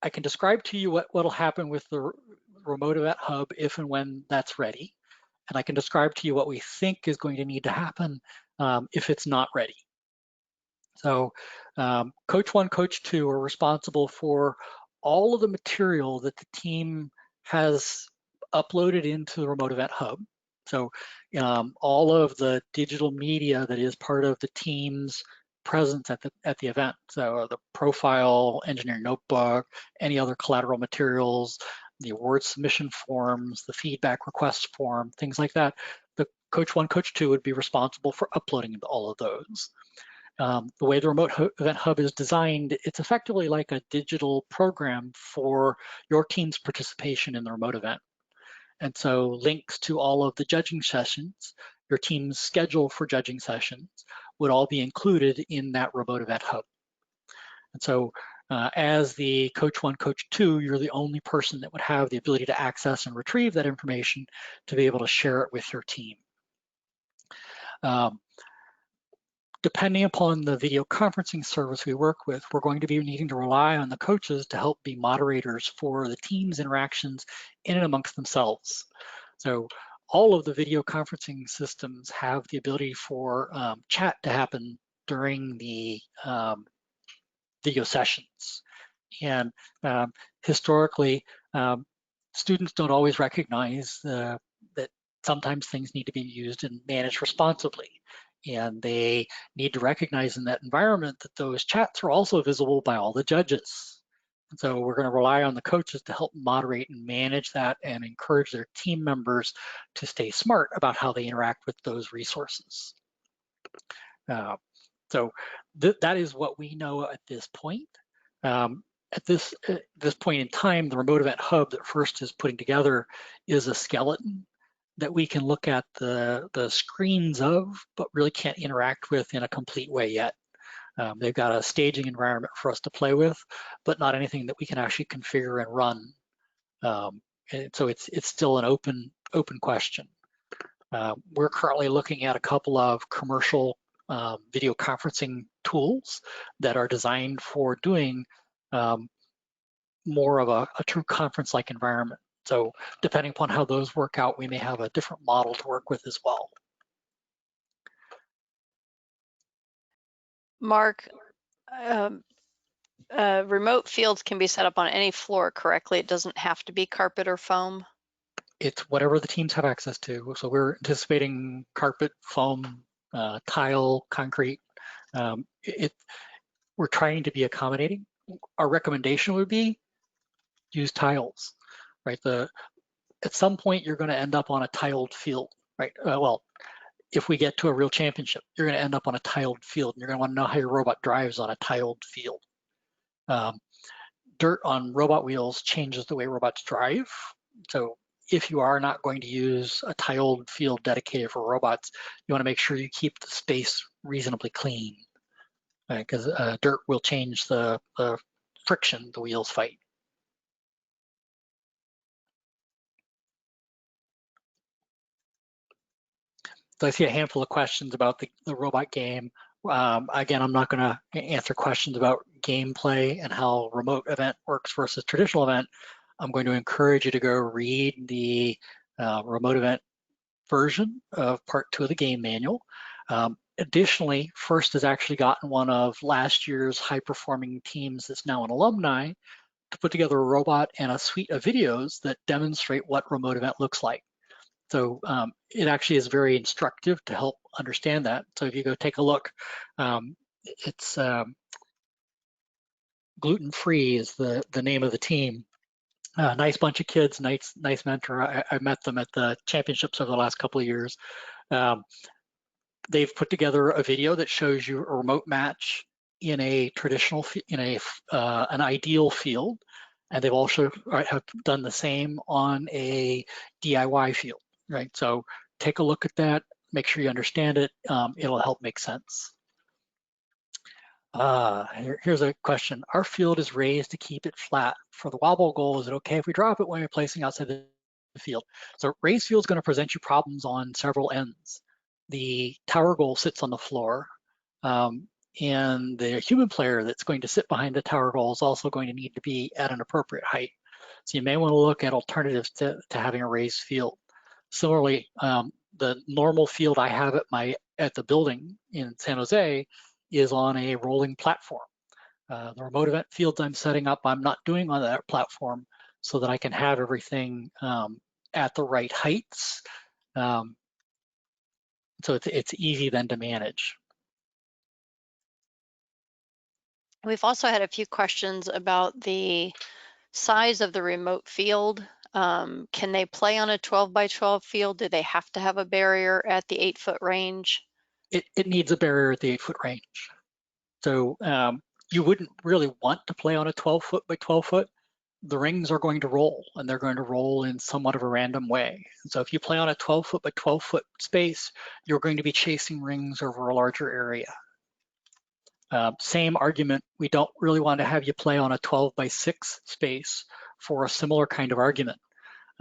can describe to you what'll happen with the remote event hub if and when that's ready. And I can describe to you what we think is going to need to happen if it's not ready. So Coach 1, Coach 2 are responsible for all of the material that the team has uploaded into the remote event hub. So all of the digital media that is part of the team's presence at the event. So the profile, engineering notebook, any other collateral materials, the award submission forms, the feedback request form, things like that. The Coach 1, Coach 2 would be responsible for uploading all of those. The way the remote event hub is designed, it's effectively like a digital program for your team's participation in the remote event. And so links to all of the judging sessions, your team's schedule for judging sessions would all be included in that remote event hub. And so as the Coach 1, Coach 2, you're the only person that would have the ability to access and retrieve that information to be able to share it with your team. Depending upon the video conferencing service we work with, we're going to be needing to rely on the coaches to help be moderators for the team's interactions in and amongst themselves. So all of the video conferencing systems have the ability for chat to happen during the video sessions. And historically, students don't always recognize that sometimes things need to be used and managed responsibly. And they need to recognize in that environment that those chats are also visible by all the judges. And so we're going to rely on the coaches to help moderate and manage that and encourage their team members to stay smart about how they interact with those resources. So that is what we know at this point. At this point in time, the remote event hub that FIRST is putting together is a skeleton that we can look at the screens of, but really can't interact with in a complete way yet. They've got a staging environment for us to play with, but not anything that we can actually configure and run. And so it's still an open question. We're currently looking at a couple of commercial video conferencing tools that are designed for doing more of a true conference-like environment. So depending upon how those work out, we may have a different model to work with as well.
Mark, remote fields can be set up on any floor correctly. It doesn't have to be carpet or foam.
It's whatever the teams have access to. So we're anticipating carpet, foam, tile, concrete. We're trying to be accommodating. Our recommendation would be use tiles, right? At some point, you're going to end up on a tiled field, right? Well, if we get to a real championship, you're going to end up on a tiled field, and you're going to want to know how your robot drives on a tiled field. Dirt on robot wheels changes the way robots drive. So if you are not going to use a tiled field dedicated for robots, you want to make sure you keep the space reasonably clean, because dirt will change the friction the wheels fight. So I see a handful of questions about the robot game. Again, I'm not going to answer questions about gameplay and how remote event works versus traditional event. I'm going to encourage you to go read the remote event version of part 2 of the game manual. Additionally, FIRST has actually gotten one of last year's high-performing teams that's now an alumni to put together a robot and a suite of videos that demonstrate what remote event looks like. So it actually is very instructive to help understand that. So if you go take a look, it's Gluten Free is the name of the team. Nice bunch of kids, nice mentor. I met them at the championships over the last couple of years. They've put together a video that shows you a remote match in a traditional, an ideal field, and they've also have done the same on a DIY field, right? So take a look at that, make sure you understand it. It'll help make sense. Here's a question. Our field is raised to keep it flat. For the wobble goal, is it okay if we drop it when we're placing outside the field? So raised field is going to present you problems on several ends. The tower goal sits on the floor, and the human player that's going to sit behind the tower goal is also going to need to be at an appropriate height. So you may want to look at alternatives to having a raised field. Similarly, the normal field I have at the building in San Jose is on a rolling platform. The remote event fields I'm setting up, I'm not doing on that platform so that I can have everything at the right heights. So it's easy then to manage.
We've also had a few questions about the size of the remote field. Can they play on a 12 by 12 field? Do they have to have a barrier at the 8-foot range?
It needs a barrier at the 8-foot range. So you wouldn't really want to play on a 12-foot by 12-foot. The rings are going to roll, and they're going to roll in somewhat of a random way. So if you play on a 12-foot by 12-foot space, you're going to be chasing rings over a larger area. Same argument, we don't really want to have you play on a 12 by 6 space for a similar kind of argument.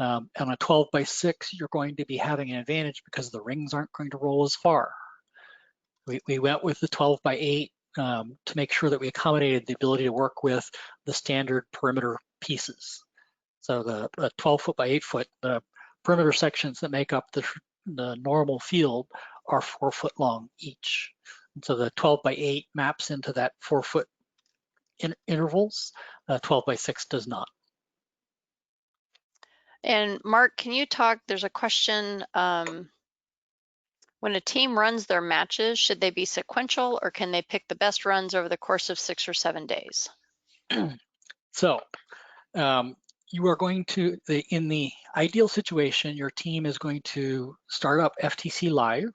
On a 12 by 6, you're going to be having an advantage because the rings aren't going to roll as far. We went with the 12 by 8 to make sure that we accommodated the ability to work with the standard perimeter pieces. So the 12-foot by 8-foot, the perimeter sections that make up the normal field are 4-foot long each. And so the 12 by 8 maps into that 4-foot intervals. 12 by 6 does not.
And Mark, can you talk, there's a question, when a team runs their matches, should they be sequential or can they pick the best runs over the course of 6 or 7 days?
So you are going to, in the ideal situation, your team is going to start up FTC Live,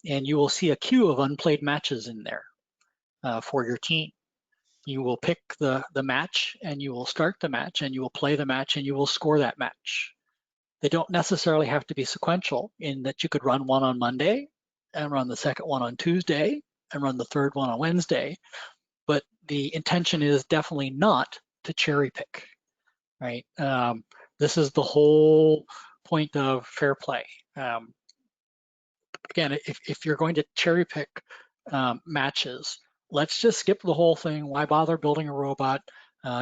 and you will see a queue of unplayed matches in there for your team. You will pick the match, and you will start the match, and you will play the match, and you will score that match. They don't necessarily have to be sequential in that you could run one on Monday and run the second one on Tuesday and run the third one on Wednesday, but the intention is definitely not to cherry pick, right? This is the whole point of fair play. Again, if you're going to cherry pick matches, let's just skip the whole thing. Why bother building a robot?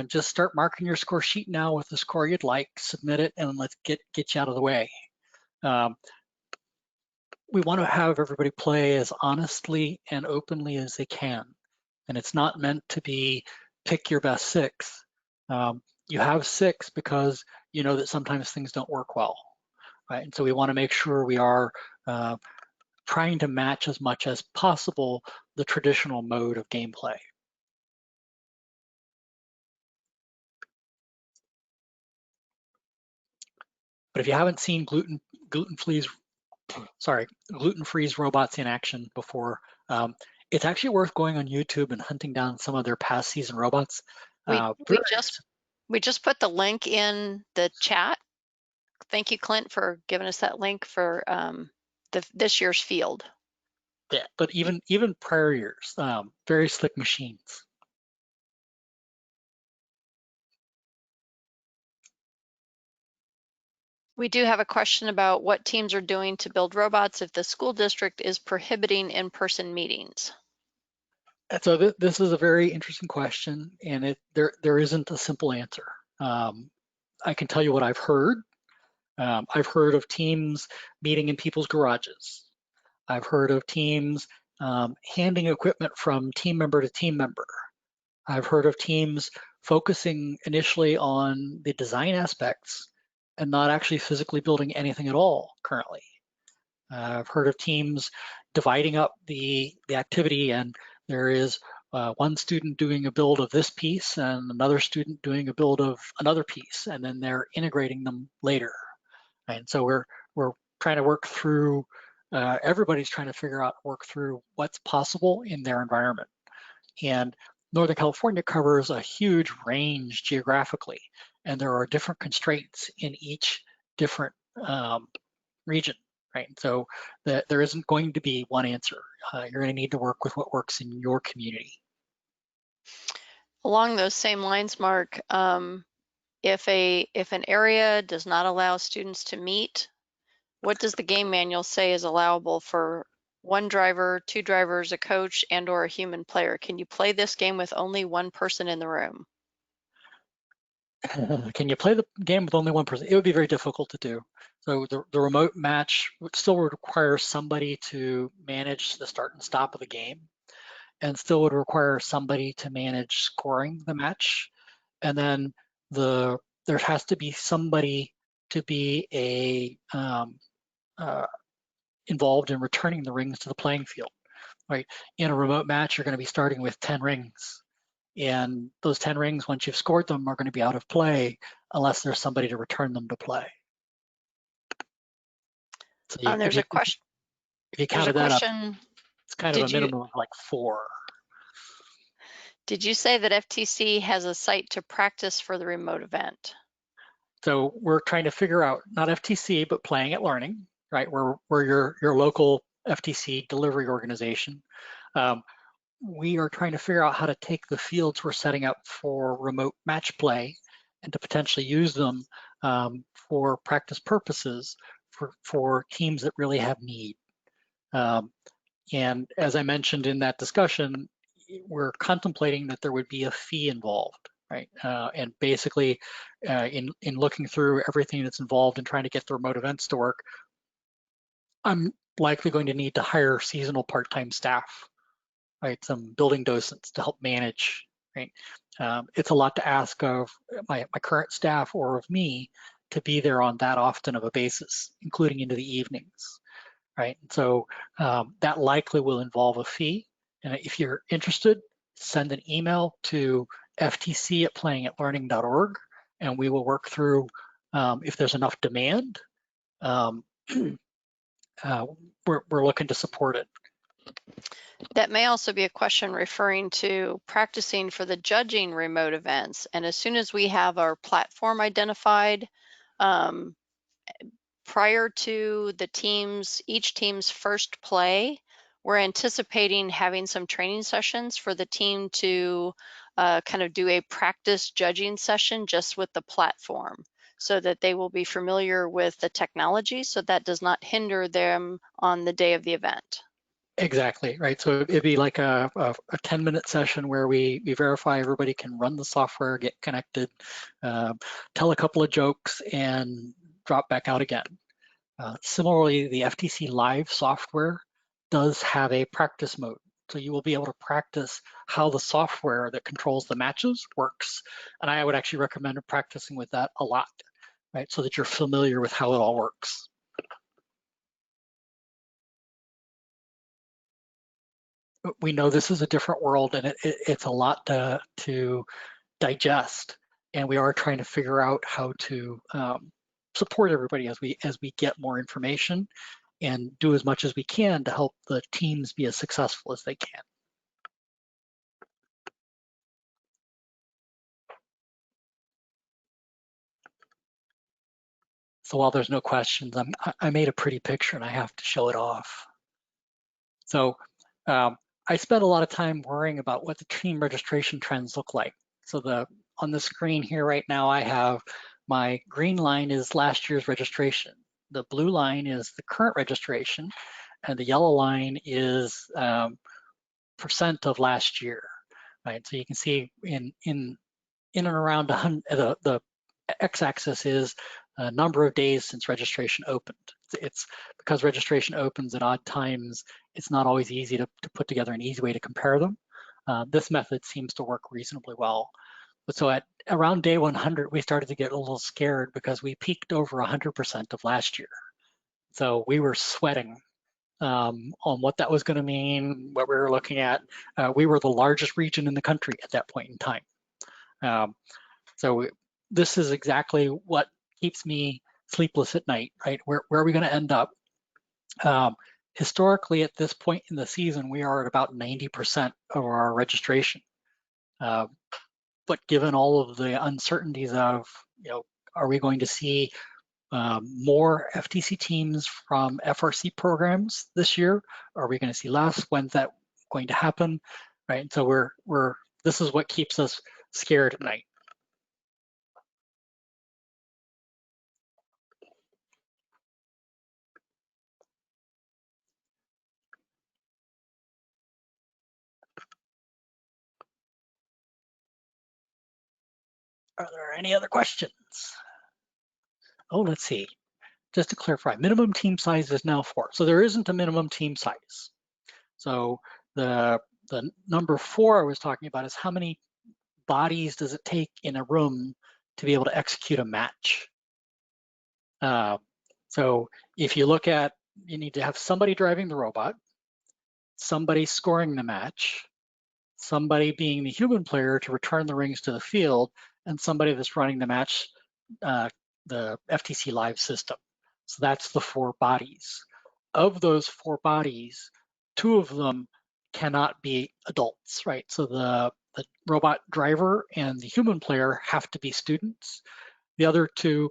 Just start marking your score sheet now with the score you'd like, submit it, and let's get you out of the way. We want to have everybody play as honestly and openly as they can. And it's not meant to be pick your best 6. You have 6 because you know that sometimes things don't work well, right? And so we want to make sure we are trying to match as much as possible the traditional mode of gameplay. But if you haven't seen gluten-free's robots in action before, it's actually worth going on YouTube and hunting down some of their past season robots.
We just put the link in the chat. Thank you, Clint, for giving us that link for this year's field.
Yeah, but even prior years, very slick machines.
We do have a question about what teams are doing to build robots if the school district is prohibiting in-person meetings.
So this is a very interesting question, and there isn't a simple answer. I can tell you what I've heard. I've heard of teams meeting in people's garages. I've heard of teams handing equipment from team member to team member. I've heard of teams focusing initially on the design aspects and not actually physically building anything at all currently. I've heard of teams dividing up the activity, and there is one student doing a build of this piece and another student doing a build of another piece, and then they're integrating them later. And so we're trying to work through, everybody's trying to work through what's possible in their environment. And Northern California covers a huge range geographically, and there are different constraints in each different region, right? So there isn't going to be one answer. You're going to need to work with what works in your community.
Along those same lines, Mark, if an area does not allow students to meet, what does the game manual say is allowable for one driver, two drivers, a coach, and or a human player? Can you play this game with only one person in the room?
Can you play the game with only one person? It would be very difficult to do. So the remote match would still require somebody to manage the start and stop of the game, and still would require somebody to manage scoring the match. And then there has to be somebody to be involved in returning the rings to the playing field, right? In a remote match, you're going to be starting with 10 rings. And those 10 rings, once you've scored them, are going to be out of play unless there's somebody to return them to play. So
There's a question.
if you counted that up, it's kind of a
Did
minimum of like 4.
Did you say that FTC has a site to practice for the remote event?
So we're trying to figure out, not FTC, but Playing at Learning, right? We're your local FTC delivery organization. We are trying to figure out how to take the fields we're setting up for remote match play and to potentially use them for practice purposes for teams that really have need. And as I mentioned in that discussion, we're contemplating that there would be a fee involved, right? And basically, in looking through everything that's involved in trying to get the remote events to work, I'm likely going to need to hire seasonal part-time staff, right? Some building docents to help manage, right? It's a lot to ask of my current staff or of me to be there on that often of a basis, including into the evenings, right? So that likely will involve a fee. And if you're interested, send an email to ftc@playingatlearning.org, and we will work through if there's enough demand. We're looking to support it.
That may also be a question referring to practicing for the judging remote events. And as soon as we have our platform identified, prior to each team's first play, we're anticipating having some training sessions for the team to kind of do a practice judging session just with the platform so that they will be familiar with the technology so that does not hinder them on the day of the event.
Exactly, right. So it'd be like a 10-minute session where we verify everybody can run the software, get connected, tell a couple of jokes, and drop back out again. Similarly, the FTC Live software does have a practice mode. So you will be able to practice how the software that controls the matches works. And I would actually recommend practicing with that a lot, right? So that you're familiar with how it all works. We know this is a different world, and it's a lot to digest, and we are trying to figure out how to support everybody as we get more information and do as much as we can to help the teams be as successful as they can. So while there's no questions, I made a pretty picture and I have to show it off. So I spent a lot of time worrying about what the team registration trends look like. So on the screen here right now, I have my green line is last year's registration. The blue line is the current registration, and the yellow line is percent of last year, right? So you can see in and around the x-axis is a number of days since registration opened. It's because registration opens at odd times, it's not always easy to put together an easy way to compare them. This method seems to work reasonably well. But so at around day 100, we started to get a little scared because we peaked over 100% of last year. So we were sweating on what that was going to mean, what we were looking at. We were the largest region in the country at that point in time. So this is exactly what keeps me sleepless at night, right? Where are we going to end up? Historically, at this point in the season, we are at about 90% of our registration. But given all of the uncertainties of, are we going to see more FTC teams from FRC programs this year? Are we going to see less? When's that going to happen? Right. And so this is what keeps us scared at night. Are there any other questions? Oh, let's see. Just to clarify, minimum team size is now 4. So there isn't a minimum team size. So the number 4 I was talking about is how many bodies does it take in a room to be able to execute a match? So if you look at, you need to have somebody driving the robot, somebody scoring the match, somebody being the human player to return the rings to the field, and somebody that's running the match, the FTC live system. So that's the 4 bodies. Of those 4 bodies, 2 of them cannot be adults, right? So the robot driver and the human player have to be students. The other 2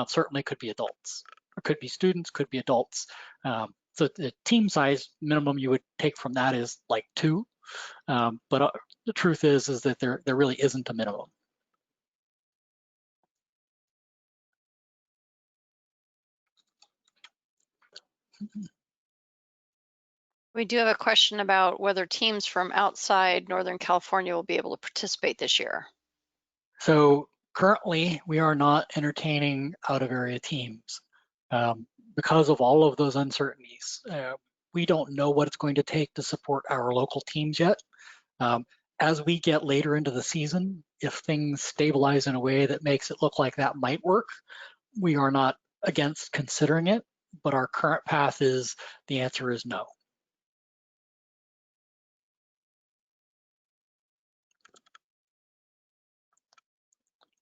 certainly could be adults, or could be students, could be adults. So the team size minimum you would take from that is like 2. But the truth is that there really isn't a minimum.
We do have a question about whether teams from outside Northern California will be able to participate this year.
So currently, we are not entertaining out-of-area teams because of all of those uncertainties. We don't know what it's going to take to support our local teams yet. As we get later into the season, if things stabilize in a way that makes it look like that might work, we are not against considering it, but our current path is, the answer is no.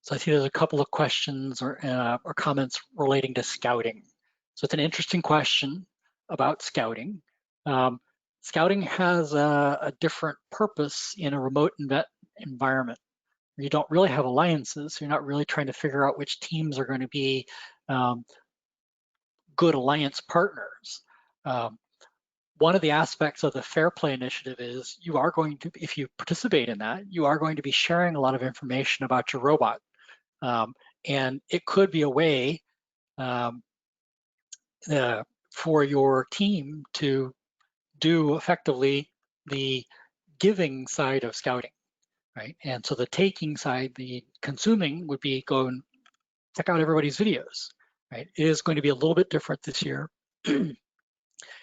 So I see there's a couple of questions or comments relating to scouting. So it's an interesting question about scouting. Scouting has a different purpose in a remote environment. You don't really have alliances, so you're not really trying to figure out which teams are going to be good alliance partners. One of the aspects of the Fair Play initiative is you are going to, if you participate in that, you are going to be sharing a lot of information about your robot. And it could be a way for your team to do effectively the giving side of scouting, right? And so the taking side, the consuming, would be go and check out everybody's videos, right? It is going to be a little bit different this year.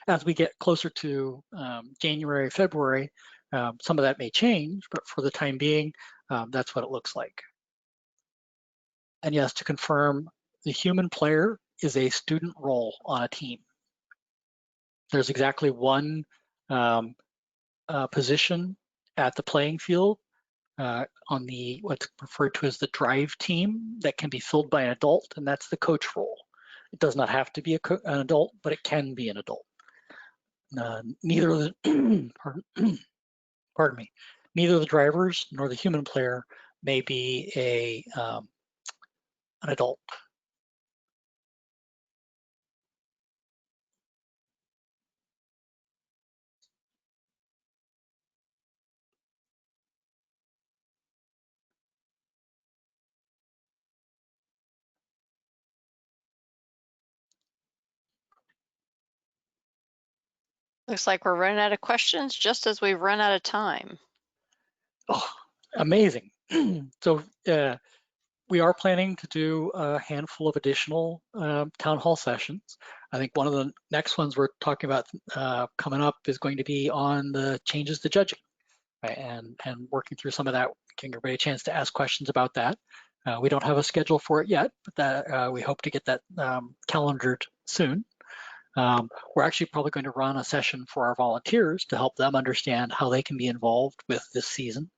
As we get closer to January, February, some of that may change, but for the time being, that's what it looks like. And yes, to confirm, the human player is a student role on a team. There's exactly one position at the playing field on the what's referred to as the drive team that can be filled by an adult, and that's the coach role. It does not have to be an adult, but it can be an adult. Neither of the pardon me, neither the drivers nor the human player may be an adult.
Looks like we're running out of questions just as we've run out of time.
Oh, amazing. So we are planning to do a handful of additional town hall sessions. I think one of the next ones we're talking about coming up is going to be on the changes to judging, right? And working through some of that, giving everybody a chance to ask questions about that. We don't have a schedule for it yet, but that we hope to get that calendared soon. We're actually probably going to run a session for our volunteers to help them understand how they can be involved with this season,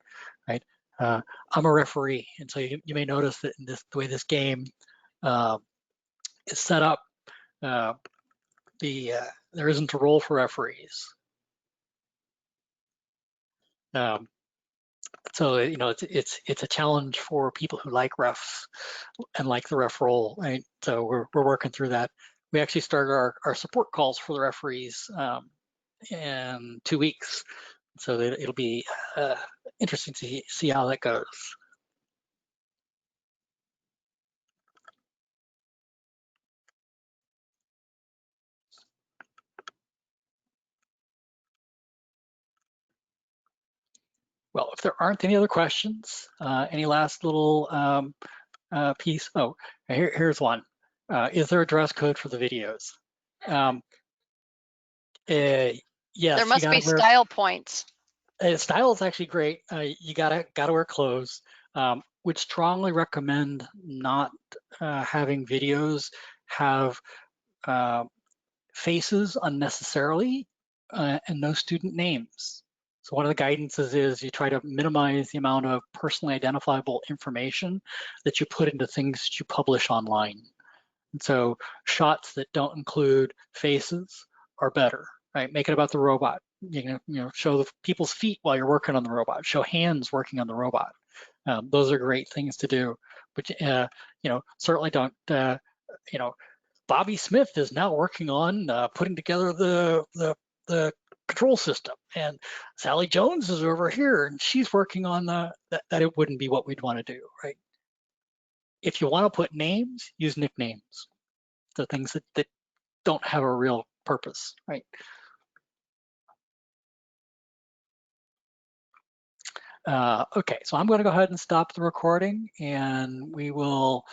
right? I'm a referee, and so you may notice that in the way this game is set up, there isn't a role for referees. So it's a challenge for people who like refs and like the ref role, right? So we're working through that. We actually started our support calls for the referees in 2 weeks, so it'll be interesting to see how that goes. Well, if there aren't any other questions, any last little piece? Oh, here's one. Is there a dress code for the videos? Yes,
There
you
must be
gotta wear.
style points.
Style is actually great. You gotta wear clothes. Would strongly recommend not having videos have faces unnecessarily and no student names. So one of the guidances is you try to minimize the amount of personally identifiable information that you put into things that you publish online. And so shots that don't include faces are better, right? Make it about the robot. You know, show the people's feet while you're working on the robot. Show hands working on the robot. Those are great things to do. But certainly don't. Bobby Smith is now working on putting together the control system, and Sally Jones is over here, and she's working on that. It wouldn't be what we'd want to do, right? If you want to put names, use nicknames. The things that don't have a real purpose, right? Okay, so I'm going to go ahead and stop the recording, and we will